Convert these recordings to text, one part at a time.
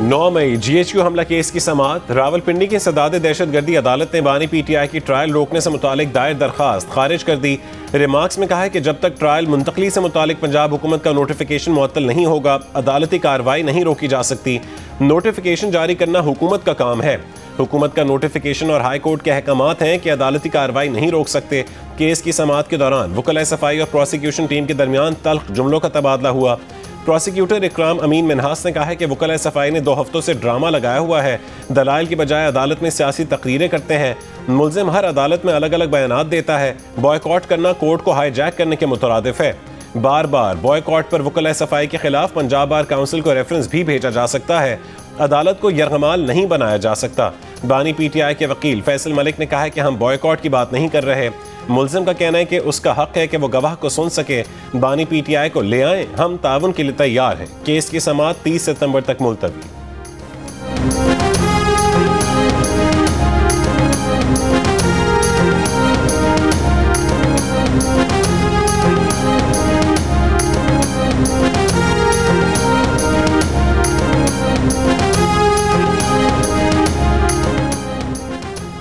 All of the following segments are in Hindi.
9 मई GHQ हमला केस की समाअत। रावलपिंडी की सदाद दहशतगर्दी अदालत ने बानी PTI की ट्रायल रोकने से मुतालिक दायर दरखास्त खारिज कर दी। रिमार्क्स में कहा है कि जब तक ट्रायल मुंतकली से मुतालिक पंजाब हुकूमत का नोटिफिकेशन मुअत्तल नहीं होगा, अदालती कार्रवाई नहीं रोकी जा सकती। नोटिफिकेशन जारी करना हुकूमत का काम है। हुकूमत का नोटिफिकेशन और हाई कोर्ट के अहकामात हैं कि अदालती कार्रवाई नहीं रोक सकते। केस की समाअत के दौरान वकला सफाई और प्रोसिक्यूशन टीम के दरमियान तल्ख जुमलों का तबादला हुआ। प्रोसिक्यूटर इकराम अमीन मिनहास ने कहा है कि वकला सफाई ने 2 हफ्तों से ड्रामा लगाया हुआ है, दलाइल की बजाय अदालत में सियासी तकरीरें करते हैं। मुल्जिम हर अदालत में अलग अलग बयानात देता है। बॉयकॉट करना कोर्ट को हाईजैक करने के मुतरादिफ है। बार बार बॉयकॉट पर वकला सफाई के खिलाफ पंजाब बार काउंसिल को रेफरेंस भी भेजा जा सकता है। अदालत को यरगमाल नहीं बनाया जा सकता। बानी PTI के वकील फैसल मलिक ने कहा है कि हम बॉयकॉट की बात नहीं कर रहे। मुल्जिम का कहना है कि उसका हक है कि वो गवाह को सुन सके। बानी PTI को ले आए, हम ताउन के लिए तैयार हैं। केस की समाअत 30 सितंबर तक मुलतवी।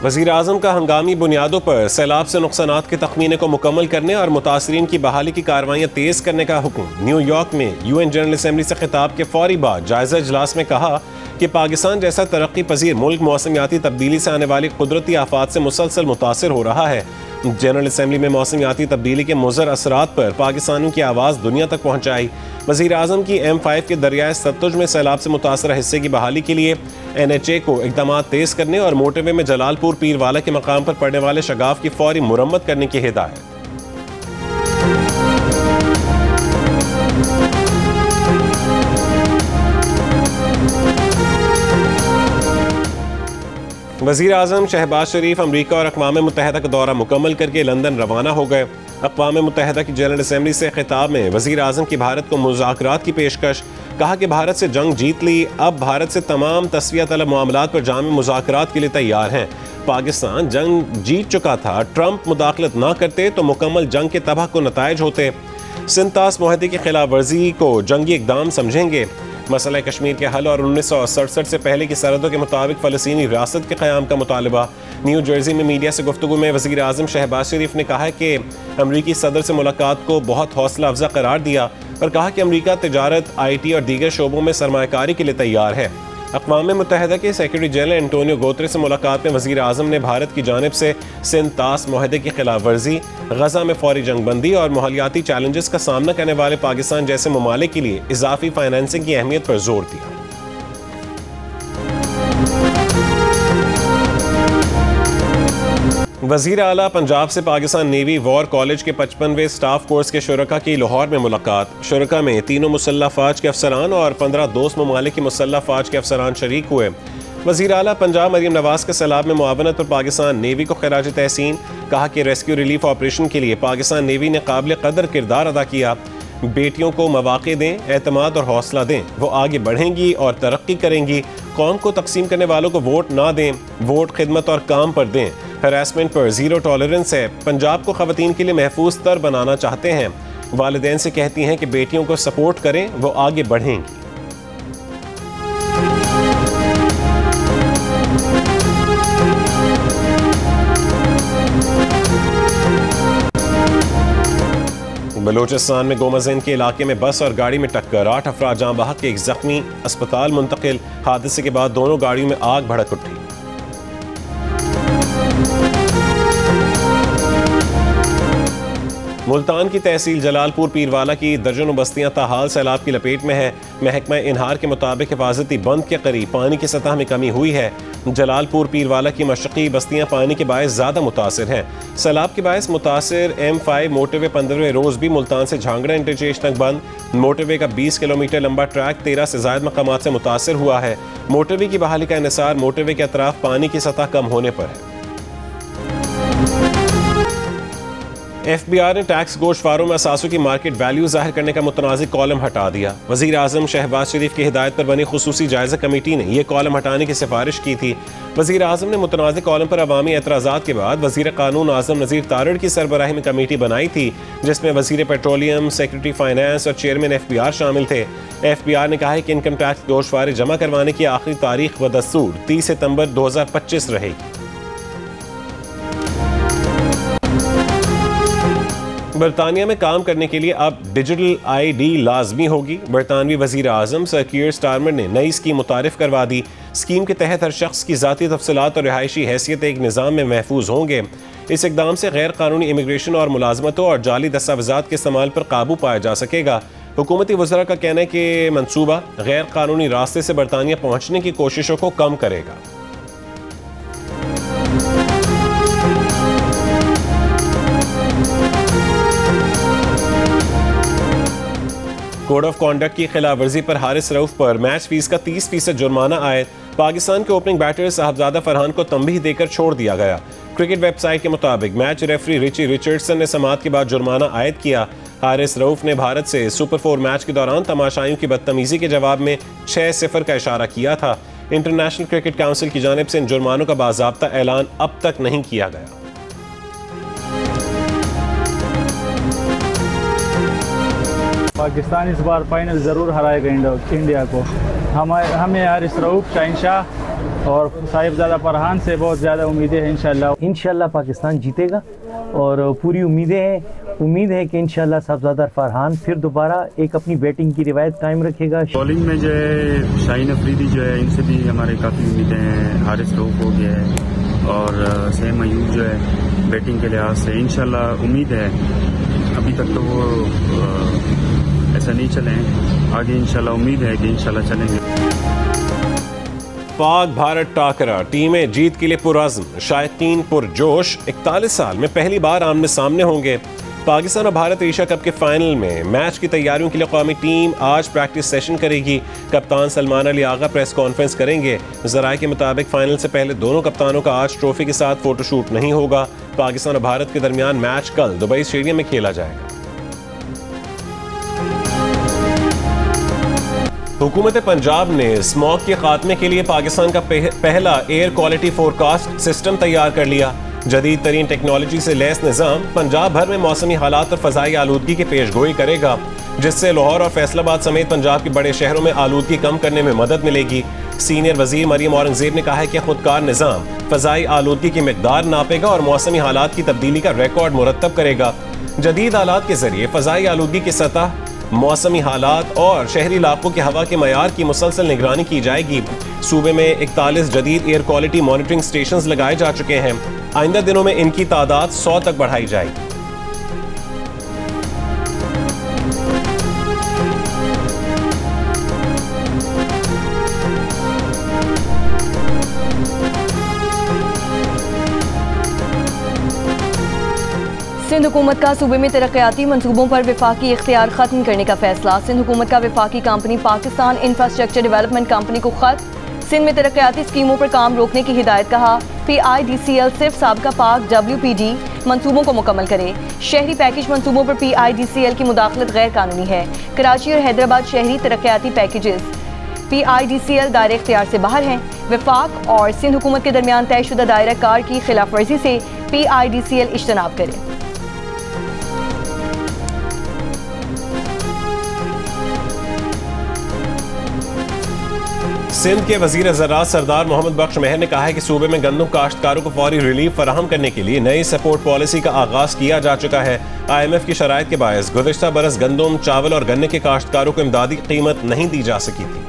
वज़ीर आज़म का हंगामी बुनियादों पर सैलाब से नुकसानात के तखमीने को मुकम्मल करने और मुतासरीन की बहाली की कार्रवाइयाँ तेज़ करने का हुक्म। न्यूयॉर्क में UN जनरल असम्बली से खिताब के फौरी बाद जायजा इजलास में कहा कि पाकिस्तान जैसा तरक्की पजीर मुल्क मौसमियाती तब्दीली से आने वाली कुदरती आफात से मुसलसल मुतासर हो रहा है। जनरल असम्बली में मौसमियाती तब्दीली के मुज़र असरात पर पाकिस्तानियों की आवाज़ दुनिया तक पहुँचाई। वज़ीर आज़म की M5 के दरियाए सतलुज में सैलाब से मुतासर हिस्से की बहाली के लिए NHA को इक़दाम तेज़ करने और मोटरवे में जलालपुर पीरवाला के मकाम पर पड़ने वाले शगाफ की फौरी मुरम्मत करने की हिदायत। वज़ीर आज़म शहबाज शरीफ अमरीका और अक़वाम मुत्तहिदा का दौरा मुकम्मल करके लंदन रवाना हो गए। अक़वाम मुत्तहिदा की जनरल असम्बली से खिताब में वज़ीर आज़म की भारत को मुज़ाकरात की पेशकश। कहा कि भारत से जंग जीत ली, अब भारत से तमाम तस्वीया तलब मामलात पर जामे मुज़ाकरात के लिए तैयार हैं। पाकिस्तान जंग जीत चुका था, ट्रंप मुदाखलत ना करते तो मुकम्मल जंग के तबाह को नताइज होते। सिंतास मुआहदे की खिलाफ वर्जी को जंगी इक़दाम समझेंगे। मसला कश्मीर के हल और 1967 से पहले की सरहदों के मुताबिक फ़लस्तीनी रियासत के क़याम का मुतालबा। न्यू जर्सी में मीडिया से गुफ्तगू में वज़ीर आज़म शहबाज शरीफ ने कहा कि अमरीकी सदर से मुलाकात को बहुत हौसला अफजा करार दिया और कहा कि अमरीका तिजारत, IT और दीगर शोबों में सरमायाकारी के लिए तैयार है। अक़वाम मुत्तहिदा के सेक्रेटरी जनरल एंटोनियो गुतेरेस से मुलाकात में वज़ीर आज़म ने भारत की जानिब से सिंतास मुआहदे की खिलाफ वर्जी, गजा में फौरी जंगबंदी और माहौलियाती चैलेंजेस का सामना करने वाले पाकिस्तान जैसे ममालिक के लिए इजाफी फाइनेंसिंग की अहमियत पर जोर दिया। वज़ीर आला पंजाब से पाकिस्तान नेवी वॉर कॉलेज के 55वें स्टाफ कोर्स के शुरका की लाहौर में मुलाकात। शुरका में तीनों मुसल्लह फ़ौज के अफसरान और 15 दोस्त ममालिक की मुसल्लह फ़ौज के अफसरान शरीक हुए। वज़ीर आला पंजाब मरीम नवाज़ के सैलाब में मुआवनत पर पाकिस्तान नेवी को खिराज तहसीन। कहा कि रेस्क्यू रिलीफ ऑपरेशन के लिए पाकिस्तान नेवी ने काबिल कदर किरदार अदा किया। बेटियों को मौक़े दें, एतमाद और हौसला दें, वो आगे बढ़ेंगी और तरक्की करेंगी। कौम को तकसीम करने वालों को वोट ना दें, वोट खिदमत और काम पर दें। हरासमेंट पर ज़ीरो टॉलरेंस है। पंजाब को ख़वातीन के लिए महफूज तर बनाना चाहते हैं। वालिदैन से कहती हैं कि बेटियों को सपोर्ट करें, वो आगे बढ़ेंगी। बलोचिस्तान में गोमज़न के इलाके में बस और गाड़ी में टक्कर, 8 अफराद जाँ बहक, एक जख्मी, अस्पताल मुंतकिल। हादसे के बाद दोनों गाड़ियों में आग भड़क उठी। मुल्तान की तहसील जलालपुर पीरवाला की दर्जनों बस्तियां ताहाल सैलाब की लपेट में है। महकमा इनहार के मुताबिक हिफाजती बंद के करीब पानी की सतह में कमी हुई है। जलालपुर पीरवाला की मशरक़ी बस्तियां पानी के बायस ज़्यादा मुतासिर हैं। सैलाब के बायस मुतासिर M5 मोटरवे 15वें रोज़ भी मुल्तान से झांगड़ा इंटरचेंज तक बंद। मोटरवे का 20 किलोमीटर लंबा ट्रैक 13 से ज़ायद मकामात से मुतासिर हुआ है। मोटरवे की बहाली का इन्हिसार मोटरवे के अतराफ पानी की सतह कम होने पर है। FBI ने टैक्स गोश्तवारों में असासों की मार्केट वैल्यू जाहिर करने का मुतनाज़िक कॉलम हटा दिया। वज़ीर आज़म शहबाज शरीफ की हिदायत पर बनी खुसूसी जायज़ा कमेटी ने यह कॉलम हटाने की सिफारिश की थी। वज़ीर आज़म ने मुतनाज़िक कॉलम पर अवामी एतराज़ात के बाद वज़ीर कानून आज़म नज़ीर तारड़ की सरबराही में कमेटी बनाई थी, जिसमें वज़ीर पेट्रोलियम, सेक्रेटरी फाइनेंस और चेयरमैन FBI शामिल थे। FBI ने कहा है कि इनकम टैक्स गोश्तवारे जमा करवाने की आखिरी तारीख बदस्तूर 30 सितंबर 2025 रहेगी। बरतानिया में काम करने के लिए अब डिजिटल ID लाजमी होगी। बरतानवी वज़ीर आज़म सर कीयर स्टारमर ने नई स्कीम मुतारिफ करवा दी। स्कीम के तहत हर शख्स की ज़ाती तफसीलात और रिहायशी हैसियत एक निज़ाम में महफूज होंगे। इस इकदाम से गैर कानूनी इमिग्रेशन और मुलाजमतों और जाली दस्तावेज़ात के इस्तेमाल पर काबू पाया जा सकेगा। हुकूमती वज़रा का कहना है कि मनसूबा गैर कानूनी रास्ते से बरतानिया पहुँचने की कोशिशों को कम करेगा। कोड ऑफ कॉन्डक्ट की खिलाफ वर्जी पर हारिस रऊफ पर मैच फीस का 30% जुर्माना आयद। पाकिस्तान के ओपनिंग बैटर साहबजादा फरहान को तंबीह देकर छोड़ दिया गया। क्रिकेट वेबसाइट के मुताबिक मैच रेफरी रिची रिचर्डसन ने समाअत के बाद जुर्माना आयद किया। हारिस रऊफ ने भारत से सुपर 4 मैच के दौरान तमाशाइयों की बदतमीजी के जवाब में 6-0 का इशारा किया था। इंटरनेशनल क्रिकेट काउंसिल की जानिब से इन जुर्मानों का बाज़ाब्ता ऐलान अब तक नहीं किया गया। पाकिस्तान इस बार फाइनल ज़रूर हराएगा इंडिया को। हमें हारिस रऊफ, शाहीन शाह और साहिबजादा फरहान से बहुत ज़्यादा उम्मीदें हैं। इंशाल्लाह पाकिस्तान जीतेगा और पूरी उम्मीद है कि इंशाल्लाह साहिबजादा फरहान फिर दोबारा एक अपनी बैटिंग की रिवायत कायम रखेगा। बॉलिंग में जो है शाहीन अफरीदी जो है, इनसे भी हमारे काफ़ी उम्मीदें हैं। हारिस रऊफ हो गया है और सेम अयूब जो है बैटिंग के लिहाज से इंशाल्लाह उम्मीद है। अभी तक तो वो ऐसा नहीं चले हैं, आगे इंशाल्लाह उम्मीद है कि इंशाल्लाह चलेंगे। पाक भारत टाकरा टीमें जीत के लिए पुरअज़्म, शायकीन पुरजोश। 41 साल में पहली बार आमने सामने होंगे। पाकिस्तान और भारत एशिया कप के फाइनल में मैच की तैयारियों के लिए कौमी टीम आज प्रैक्टिस सेशन करेगी। कप्तान सलमान अली आगा प्रेस कॉन्फ्रेंस करेंगे। ज़राए के मुताबिक फाइनल से पहले दोनों कप्तानों का आज ट्रॉफी के साथ फोटोशूट नहीं होगा। पाकिस्तान और भारत के दरमियान मैच कल दुबई स्टेडियम में खेला जाएगा। हुकूमत पंजाब ने स्मॉग के खात्मे के लिए पाकिस्तान का पहला एयर क्वालिटी फोरकास्ट सिस्टम तैयार कर लिया। जदीद तरीन टेक्नोलॉजी से लैस निज़ाम पंजाब भर में मौसमी हालात और फ़ज़ाई आलूदगी की पेशगोई करेगा, जिससे लाहौर और फैसलाबाद समेत पंजाब के बड़े शहरों में आलूदगी कम करने में मदद मिलेगी। सीनियर वज़ीर मरियम औरंगज़ेब ने कहा है कि खुदकार निज़ाम फ़ज़ाई आलूदगी की मिकदार नापेगा और मौसमी हालात की तब्दीली का रिकॉर्ड मुरतब करेगा। जदीद आलात के जरिए फ़ज़ाई आलूदगी की सतह, मौसमी हालात और शहरी इलाकों के हवा के मयार की मुसलसल निगरानी की जाएगी। सूबे में 41 जदीद एयर क्वालिटी मॉनिटरिंग स्टेशंस लगाए जा चुके हैं। आइंदा दिनों में इनकी तादाद 100 तक बढ़ाई जाएगी। सिंध हुकूमत का सूबे में तरक्याती मंसूबों पर विफाकी इख्तियार खत्म करने का फैसला। सिंध हुकूमत का विफाकी company Pakistan infrastructure development company को खत। सिंध में तरक्याती स्कीमों पर काम रोकने की हिदायत। कहा PIDCL सिर्फ साबका पाक WPD मंसूबों को मुकम्मल करे। शहरी पैकेज मंसूबों पर PIDCL की मुदाखलत गैर कानूनी है। कराची और हैदराबाद शहरी तरक्याती पैकेजेस PIDCL दायरे इख्तियार से बाहर हैं। वफाक और सिंध हुकूमत के दरमियान तयशुदा दायरा कार की खिलाफ वर्जी से PIDCL इज्तनाब करे। सिंध के वजीर ज़राअत सरदार मोहम्मद बख्श महर ने कहा है कि सूबे में गंदम काश्तकारों को फौरी रिलीफ फराहम करने के लिए नई सपोर्ट पॉलिसी का आगाज किया जा चुका है। IMF की शराइत के बायस गुज़िश्ता बरस गंदम, चावल और गन्ने के काश्तकारों को इमदादी कीमत नहीं दी जा सकी थी।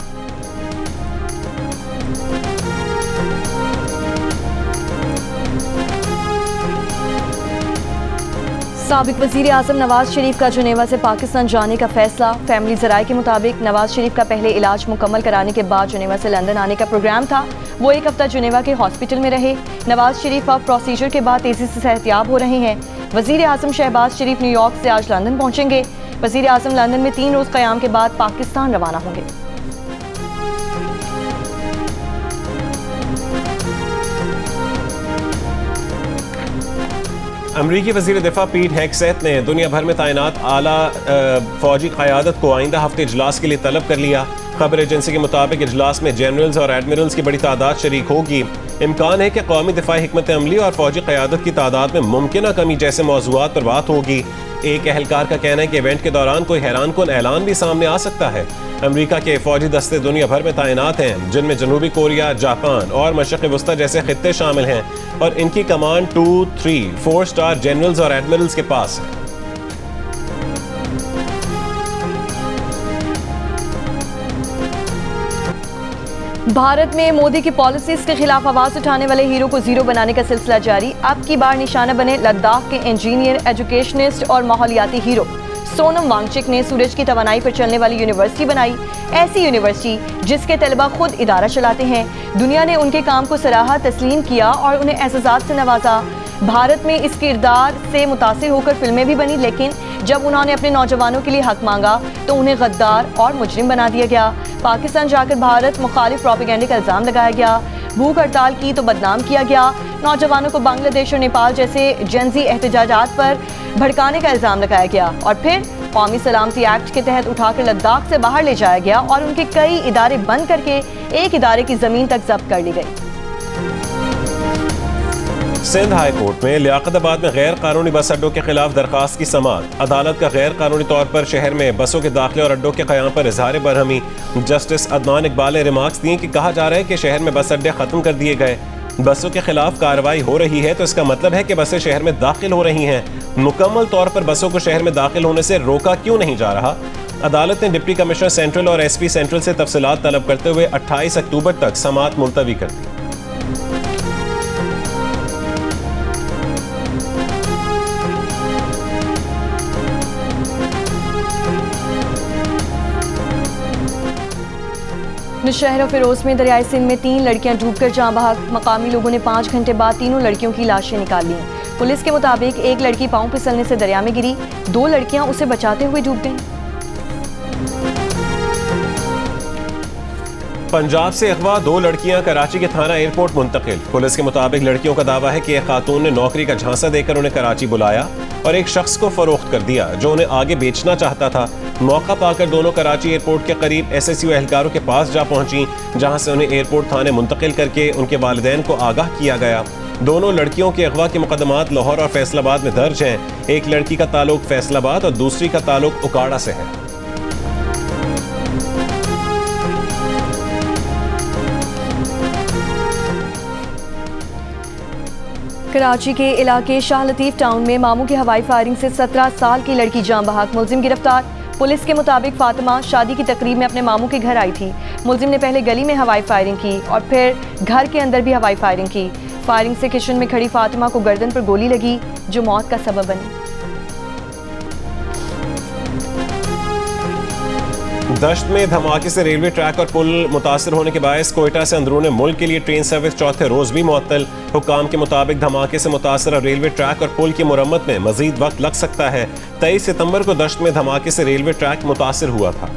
साबिक वज़ीर आज़म नवाज शरीफ का जुनेवा से पाकिस्तान जाने का फैसला। फैमिली ज़राए के मुताबिक नवाज शरीफ का पहले इलाज मुकम्मल कराने के बाद जुनेवा से लंदन आने का प्रोग्राम था। वो एक हफ्ता जुनेवा के हॉस्पिटल में रहे। नवाज शरीफ अब प्रोसीजर के बाद तेज़ी से सेहतयाब हो रहे हैं। वज़ीर आज़म शहबाज शरीफ न्यूयॉर्क से आज लंदन पहुँचेंगे। वज़ीर आज़म लंदन में 3 रोज़ क़याम के बाद पाकिस्तान रवाना होंगे। अमरीकी वज़ीर दिफा पीट हेगसेथ ने दुनिया भर में तैनात आला फौजी क़यादत को आइंदा हफ्ते इजलास के लिए तलब कर लिया। खबर एजेंसी के मुताबिक इजलास में जनरल्स और एडमिरल्स की बड़ी तादाद शरीक होगी। इम्कान है कि कौमी दिफाई हिकमत अमली और फौजी क़यादत की तादाद में मुमकिन कमी जैसे मौज़ूआत पर बात होगी। एक अहलकार का कहना है कि इवेंट के दौरान कोई हैरानकुन ऐलान भी सामने आ सकता है। अमरीका के फौजी दस्ते दुनिया भर में तैनात हैं, जिनमें जनूबी कोरिया, जापान और मशरक़ वस्ता जैसे खित्ते शामिल हैं, और इनकी कमांड 2, 3, 4 स्टार जनरल्स और एडमिरल्स के पास है। भारत में मोदी की पॉलिसीज के खिलाफ आवाज उठाने वाले हीरो को जीरो बनाने का सिलसिला जारी। अब की बार निशाना बने लद्दाख के इंजीनियर, एजुकेशनिस्ट और माहौलियाती हीरो। सोनम वांगचुक ने सूरज की तवानाई पर चलने वाली यूनिवर्सिटी बनाई। ऐसी यूनिवर्सिटी जिसके तलबा खुद इदारा चलाते हैं। दुनिया ने उनके काम को सराहा, तस्लीम किया और उन्हें एज़ाज़ात से नवाजा। भारत में इस किरदार से मुतासिर होकर फिल्में भी बनी, लेकिन जब उन्होंने अपने नौजवानों के लिए हक मांगा तो उन्हें गद्दार और मुजरिम बना दिया गया। पाकिस्तान जाकर भारत मुखालिफ प्रोपेगेंडे का इल्ज़ाम लगाया गया। भूख हड़ताल की तो बदनाम किया गया। नौजवानों को बांग्लादेश और नेपाल जैसे जनजी एहतजाजात पर भड़काने का इल्ज़ाम लगाया गया और फिर कौमी सलामती एक्ट के तहत उठाकर लद्दाख से बाहर ले जाया गया और उनके कई इदारे बंद करके एक इदारे की ज़मीन तक जब्त कर ली गई। सिंध हाई कोर्ट में लियाकताबाद में गैर कानूनी बस अड्डों के खिलाफ दरखास्त की समाअत। अदालत का गैर कानूनी तौर पर शहर में बसों के दाखिले और अड्डों के क़याम पर इजहार बरहमी। जस्टिस अदनान इकबाल ने रिमार्क्स दिए कि कहा जा रहा है कि शहर में बस अड्डे खत्म कर दिए गए। बसों के खिलाफ कार्रवाई हो रही है तो इसका मतलब है कि बसें शहर में दाखिल हो रही हैं। मुकम्मल तौर पर बसों को शहर में दाखिल होने से रोका क्यों नहीं जा रहा? अदालत ने डिप्टी कमिश्नर सेंट्रल और SP सेंट्रल से तफसीलात तलब करते हुए 28 अक्टूबर तक समाअत मुलतवी कर दी। शहर फिरोज में दरियाई सिंध में 3 लड़कियां डूबकर जाँ बहक। मकामी लोगों ने 5 घंटे बाद तीनों लड़कियों की लाशें निकाल ली। पुलिस के मुताबिक एक लड़की पांव फिसलने से दरिया में गिरी, 2 लड़कियां उसे बचाते हुए डूब गईं। पंजाब से अगवा 2 लड़कियां कराची के थाना एयरपोर्ट मुंतकिल। पुलिस के मुताबिक लड़कियों का दावा है कि एक खातून ने नौकरी का झांसा देकर उन्हें कराची बुलाया और एक शख्स को फरोख्त कर दिया जो उन्हें आगे बेचना चाहता था। मौका पाकर दोनों कराची एयरपोर्ट के करीब SSU एहलकारों के पास जा पहुंची, जहां से उन्हें एयरपोर्ट थाने मुंतकिल करके उनके वालिदैन को आगाह किया गया। दोनों लड़कियों के अगवा के मुकदमात लाहौर और फैसलाबाद में दर्ज हैं। एक लड़की का ताल्लुक फैसलाबाद और दूसरी का ताल्लुक उकाड़ा से है। कराची के इलाके शाह लतीफ टाउन में मामू की हवाई फायरिंग से 17 साल की लड़की जाँ बहक। मुलजिम गिरफ्तार। पुलिस के मुताबिक फातिमा शादी की तकरीब में अपने मामू के घर आई थी। मुलजिम ने पहले गली में हवाई फायरिंग की और फिर घर के अंदर भी हवाई फायरिंग की। फायरिंग से किचन में खड़ी फातिमा को गर्दन पर गोली लगी जो मौत का सबब बनी। दश्त में धमाके से रेलवे ट्रैक और पुल मुतासर होने के बायस कोयटा से अंदरून मुल्क के लिए ट्रेन सर्विस चौथे रोज भी मुअत्तल। हुक्काम के मुताबिक धमाके से मुतासर रेलवे ट्रैक और पुल की मुरम्मत में मजीद वक्त लग सकता है। 23 सितंबर को दश्त में धमाके से रेलवे ट्रैक मुतासर हुआ था।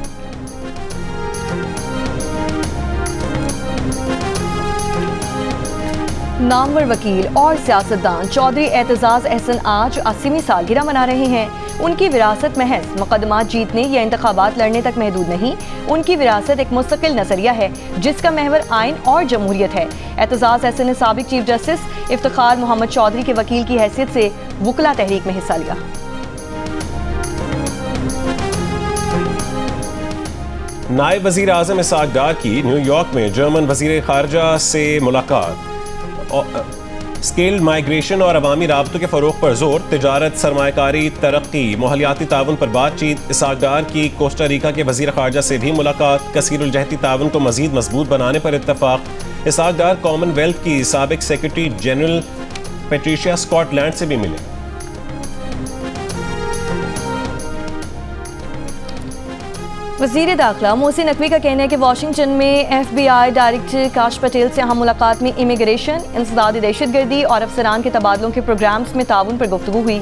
नामवर वकील और सियासतदान चौधरी एतजाज अहसन आज 80वीं सालगिरह मना रहे हैं। उनकी विरासत महज मुकदमात जीतने या इंतखाबात लड़ने तक महदूद नहीं, उनकी विरासत एक मुस्तकिल नजरिया है जिसका महवर आइन और जमहूरियत है। एतजाज अहसन ने साबिक चीफ जस्टिस इफ्तिखार मोहम्मद चौधरी के वकील की हैसियत से वुकला तहरीक में हिस्सा लिया। नायब वजीर आजम इसहाक डार की न्यूयॉर्क में जर्मन वजीर खारजा से मुलाकात। स्किल्ड माइग्रेशन और अवामी राबतों के फरोग पर जोर। तिजारत, सरमायाकारी, तरक्की, माहौलियाती ताउन पर बातचीत। इसहाक डार की कोस्टा रिका के वजीर खारजा से भी मुलाकात। कसीरुल-जहती ताउन को मजीद मजबूत बनाने पर इत्तफाक। इसहाक डार कॉमनवेल्थ की साबिक सेक्रेटरी जनरल पेट्रिशिया स्कॉटलैंड से भी मिले। वज़ीर दाखिला मोहसिन नकवी का कहना है कि वाशिंगटन में FBI डायरेक्टर काश पटेल से अहम मुलाकात में इमिग्रेशन, इंसदादी दहशतगर्दी और अफसरान के तबादलों के प्रोग्राम्स में ताउन पर गुफ्तगू हुई।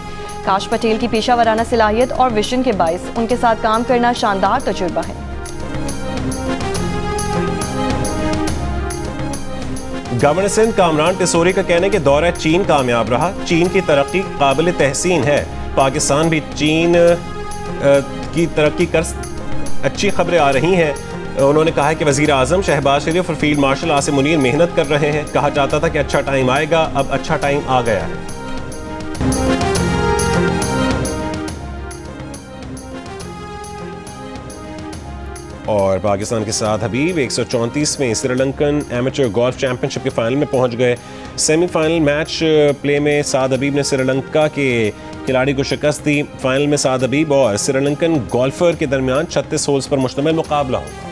काश पटेल की पेशा वराना सलाहियत और विजन के बायस उनके साथ काम करना शानदार तजुर्बा है। गवर्नर सिंध कामरान टिसोरी का कहना है कि दौरा चीन कामयाब रहा, चीन की तरक्की काबिल तहसीन है, पाकिस्तान भी चीन की तरक्की कर अच्छी खबरें आ रही हैं। उन्होंने कहा कि वज़ीर आज़म शहबाज शरीफ और फील्ड मार्शल आसिम मुनीर मेहनत कर रहे हैं, कहा जाता था कि अच्छा टाइम आएगा, अब अच्छा टाइम आ गया है। और पाकिस्तान के साथ हबीब 134वें श्रीलंकन एमेचर गोल्फ चैंपियनशिप के फाइनल में पहुंच गए। सेमीफाइनल मैच प्ले में साद हबीब ने श्रीलंका के खिलाड़ी को शिकस्त दी। फाइनल में साद हबीब और श्रीलंकन गोल्फर के दरमियान 36 होल्स पर मुश्तमिल मुकाबला होगा।